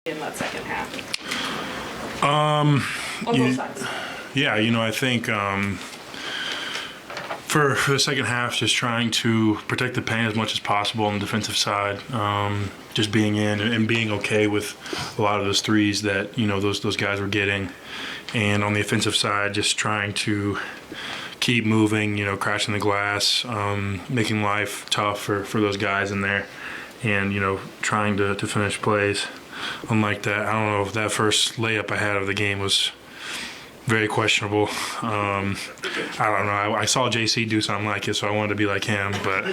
in that second half? On both sides. Yeah, I think for the second half, just trying to protect the paint as much as possible on the defensive side. Just being in and being okay with a lot of those threes that those guys were getting, and on the offensive side, just trying to keep moving, crashing the glass, making life tough for those guys in there, and trying to finish plays. Unlike that, I don't know if that first layup I had of the game was very questionable. I don't know. I saw JC do something like it, so I wanted to be like him, but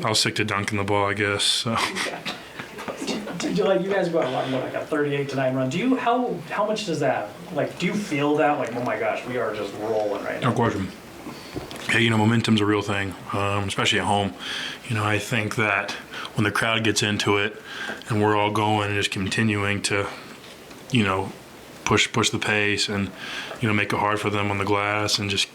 I was sick to dunking the ball, I guess. So. You guys go out on like a 38-9 run. How much does that, do you feel that, oh my gosh, we are just rolling right now? No question. Hey, momentum's a real thing, especially at home. I think that when the crowd gets into it and we're all going and just continuing to, push the pace and, make it hard for them on the glass and just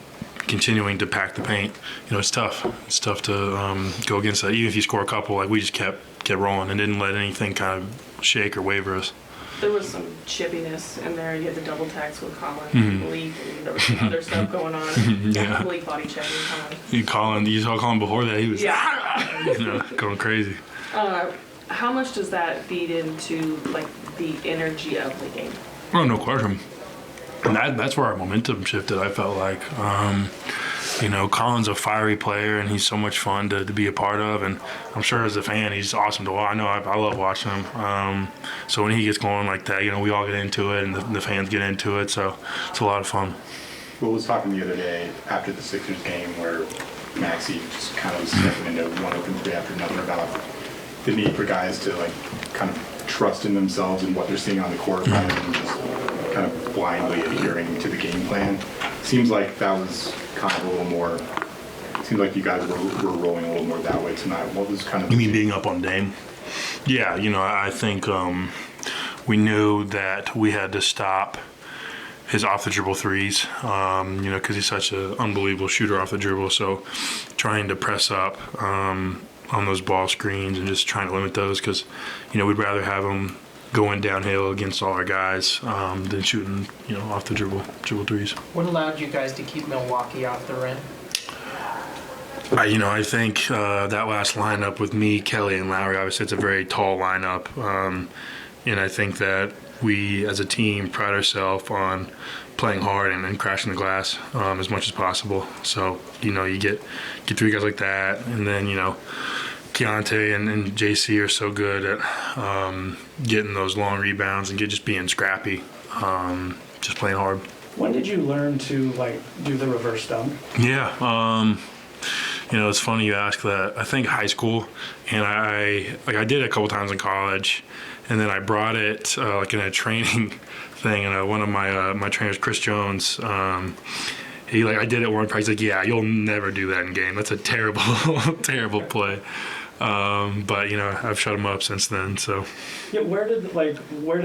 continuing to pack the paint, it's tough. It's tough to go against that. Even if you score a couple, we just kept rolling and didn't let anything kind of shake or waver us. There was some chippiness in there. You had the double tags with Colin, Malik, and there was some other stuff going on. Yeah. Malik body checking Colin. You saw Colin before that. He was going crazy. How much does that feed into the energy of the game? Oh, no question. And that's where our momentum shifted, I felt like. Colin's a fiery player, and he's so much fun to be a part of. And I'm sure as a fan, he's awesome to watch. I know I love watching him. So when he gets going like that, we all get into it, and the fans get into it. So it's a lot of fun. Will was talking the other day after the Sixers game where Maxey just kind of stepping into one open three after another about the need for guys to kind of trust in themselves and what they're seeing on the court rather than just kind of blindly adhering to the game plan. Seems like that was kind of a little more. It seemed like you guys were rolling a little more that way tonight. What was kind of? You mean being up on Dame? Yeah, I think we knew that we had to stop his off the dribble threes. Because he's such an unbelievable shooter off the dribble. So trying to press up on those ball screens and just trying to limit those because we'd rather have him going downhill against all our guys than shooting, off the dribble threes. What allowed you guys to keep Milwaukee off the rim? I think that last lineup with me, Kelly, and Lowry, obviously it's a very tall lineup. And I think that we as a team pride ourselves on playing hard and crashing the glass as much as possible. So, you get three guys like that, and then, Keontae and JC are so good at getting those long rebounds and just being scrappy, just playing hard. When did you learn to do the reverse dunk? Yeah, it's funny you ask that. I think high school, and I did it a couple times in college, and then I brought it in a training thing, and one of my trainers, Chris Jones. I did it one practice. He's like, yeah, you'll never do that in game. That's a terrible, terrible play. But I've shut him up since then. So yeah, where did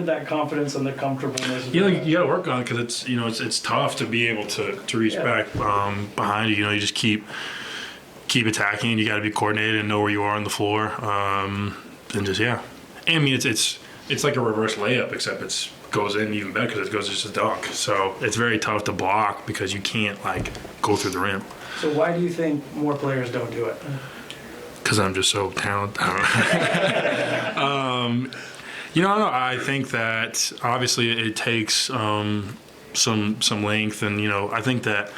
that confidence and the comfortableness? You got to work on it because it's tough to be able to reach back behind you. You just keep attacking. You got to be coordinated and know where you are on the floor. And just I mean it's like a reverse layup except it goes in even better because it goes just a dunk. So it's very tough to block because you can't go through the rim. So why do you think more players don't do it? Because I'm just so talented. I don't know. I think that obviously it takes some length, and I think that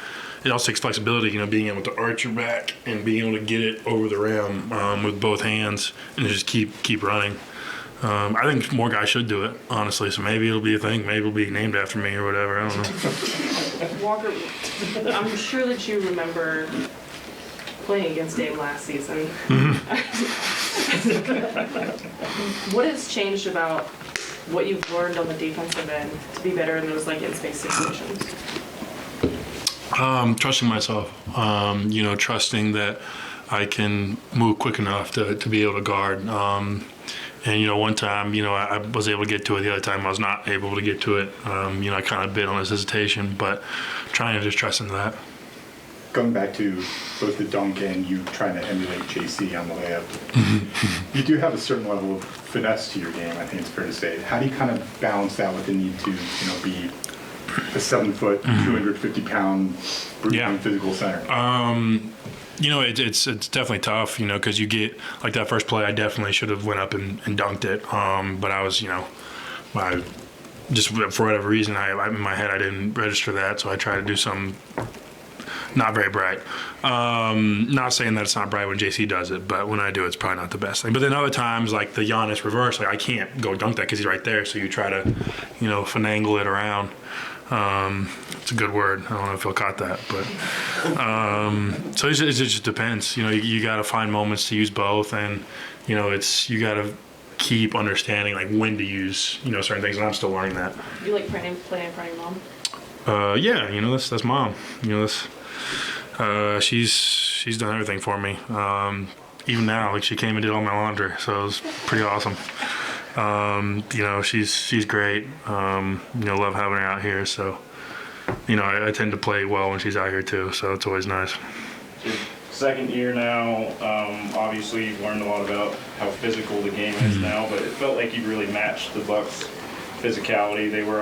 it also takes flexibility. Being able to arch your back and being able to get it over the rim with both hands and just keep running. I think more guys should do it, honestly. So maybe it'll be a thing. Maybe it'll be named after me or whatever. I don't know. Walker, I'm sure that you remember playing against Dame last season. What has changed about what you've learned on the defensive end to be better in those in-space situations? Trusting myself. Trusting that I can move quick enough to be able to guard. And, one time, I was able to get to it. The other time I was not able to get to it. I kind of bit on his hesitation, but trying to just trust into that. going back to both the dunk and you trying to emulate JC on the layup, you do have a certain level of finesse to your game, I think it's fair to say. How do you kind of balance that with the need to, be a 7-foot, 250-pound, brutally Yeah. physical center? It's definitely tough, because you get, like that first play, I definitely should have went up and dunked it. But I was, I just for whatever reason, I in my head, I didn't register that. So I tried to do something not very bright. Not saying that it's not bright when JC does it, but when I do, it's probably not the best thing. But then other times, like the Giannis reverse, like I can't go dunk that because he's right there. So you try to, finagle it around. It's a good word. I don't know if he'll caught that, but so it just depends. You got to find moments to use both, and you got to keep understanding like when to use certain things. And I'm still learning that. You like playing in front of your mom? Yeah, that's mom. She's done everything for me. Even now, like she came and did all my laundry, so it was pretty awesome. She's great. Love having her out here. So, I tend to play well when she's out here too. So it's always nice. Your second year now, obviously you've learned a lot about how physical the game is now, but it felt like you really matched the Bucks' physicality. They were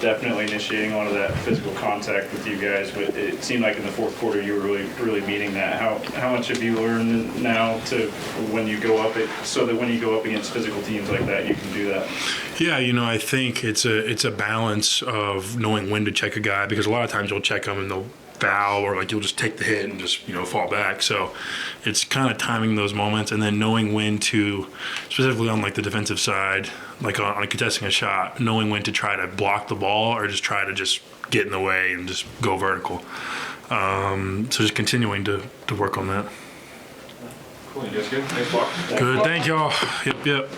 definitely initiating a lot of that physical contact with you guys, but it seemed like in the fourth quarter you were really meeting that. How much have you learned now to when you go up so that when you go up against physical teams like that, you can do that? Yeah, I think it's a balance of knowing when to check a guy, because a lot of times you'll check them and they'll foul, or like you'll just take the hit and just fall back. So it's kind of timing those moments and then knowing when to, specifically on like the defensive side, like on contesting a shot, knowing when to try to block the ball or just try to just get in the way and just go vertical. So just continuing to work on that. Cool, you guys good? Thanks, Mark. Good, thank y'all. Yep.